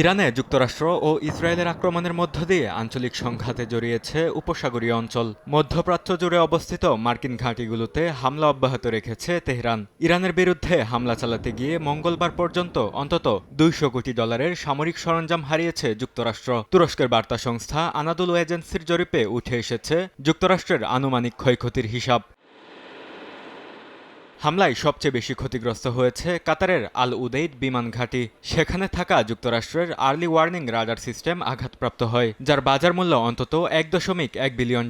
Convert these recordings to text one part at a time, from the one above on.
ইরানে যুক্তরাষ্ট্র ও ইসরায়েলের আক্রমণের মধ্য দিয়ে আঞ্চলিক সংঘাতে জড়িয়েছে উপসাগরীয় অঞ্চল। মধ্যপ্রাচ্য জুড়ে অবস্থিত মার্কিন ঘাঁটিগুলোতে হামলা অব্যাহত রেখেছে তেহরান। ইরানের বিরুদ্ধে হামলা চালাতে গিয়ে মঙ্গলবার পর্যন্ত অন্তত $200 কোটি সামরিক সরঞ্জাম হারিয়েছে যুক্তরাষ্ট্র। তুরস্কের বার্তা সংস্থা আনাদুলু এজেন্সির জরিপে উঠে এসেছে যুক্তরাষ্ট্রের আনুমানিক ক্ষয়ক্ষতির হিসাব। হামলায় সবচেয়ে বেশি ক্ষতিগ্রস্ত হয়েছে কাতারের আল উদেইদ বিমান ঘাঁটি। সেখানে থাকা যুক্তরাষ্ট্রের আর্লি ওয়ার্নিং রাডার সিস্টেম আঘাতপ্রাপ্ত হয়, যার বাজার মূল্য অন্তত $1.1 বিলিয়ন।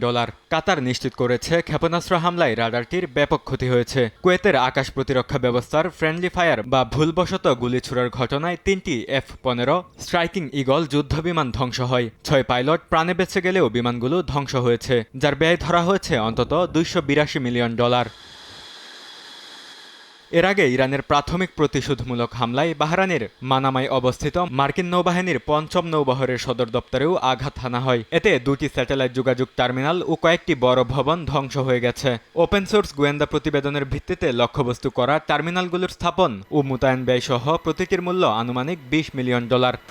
কাতার নিশ্চিত করেছে ক্ষেপণাস্ত্র হামলায় রাডারটির ব্যাপক ক্ষতি হয়েছে। কুয়েতের আকাশ প্রতিরক্ষা ব্যবস্থার ফ্রেন্ডলি ফায়ার বা ভুলবশত গুলি ছোড়ার ঘটনায় 3টি F-15 স্ট্রাইকিং ঈগল যুদ্ধবিমান ধ্বংস হয়। 6 পাইলট প্রাণে বেঁচে গেলেও বিমানগুলো ধ্বংস হয়েছে, যার ব্যয় ধরা হয়েছে অন্তত $282 মিলিয়ন। এর আগে ইরানের প্রাথমিক প্রতিশোধমূলক হামলায় বাহরাইনের মানামায় অবস্থিত মার্কিন নৌবাহিনীর 5ম নৌবহরের সদর দপ্তরেও আঘাত হানা হয়। এতে 2টি স্যাটেলাইট যোগাযোগ টার্মিনাল ও কয়েকটি বড় ভবন ধ্বংস হয়ে গেছে। ওপেন সোর্স গোয়েন্দা প্রতিবেদনের ভিত্তিতে লক্ষ্যবস্তু করা টার্মিনালগুলোর স্থাপন ও মোতায়েন ব্যয় সহ প্রতিটির মূল্য আনুমানিক $20 মিলিয়ন।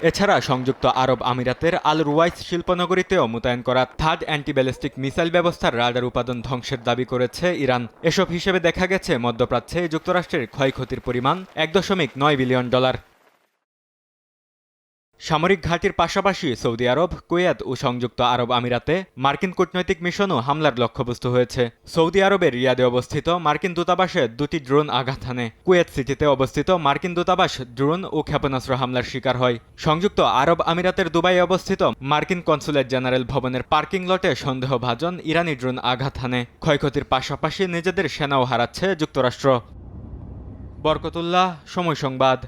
এছাড়া সংযুক্ত আরব আমিরাতের আল রুয়াইস শিল্পনগরীতেও মোতায়েন করা থার্ড অ্যান্টিব্যালিস্টিক মিসাইল ব্যবস্থার রাডার উৎপাদন ধ্বংসের দাবি করেছে ইরান। এসব হিসেবে দেখা গেছে মধ্যপ্রাচ্যে যুক্তরাষ্ট্রের ক্ষয়ক্ষতির পরিমাণ $1.9 বিলিয়ন। সামরিক ঘাঁটির পাশাপাশি সৌদি আরব, কুয়েত ও সংযুক্ত আরব আমিরাতে মার্কিন কূটনৈতিক মিশনও হামলার লক্ষ্যবস্তু হয়েছে। সৌদি আরবের রিয়াদে অবস্থিত মার্কিন দূতাবাসে 2টি ড্রোন আঘাত হানে। কুয়েত সিটিতে অবস্থিত মার্কিন দূতাবাস ড্রোন ও ক্ষেপণাস্ত্র হামলার শিকার হয়। সংযুক্ত আরব আমিরাতের দুবাইয়ে অবস্থিত মার্কিন কনসুলেট জেনারেল ভবনের পার্কিং লটে সন্দেহভাজন ইরানি ড্রোন আঘাত হানে। ক্ষয়ক্ষতির পাশাপাশি নিজেদের সেনাও হারাচ্ছে যুক্তরাষ্ট্র। বরকতুল্লাহ, সময় সংবাদ।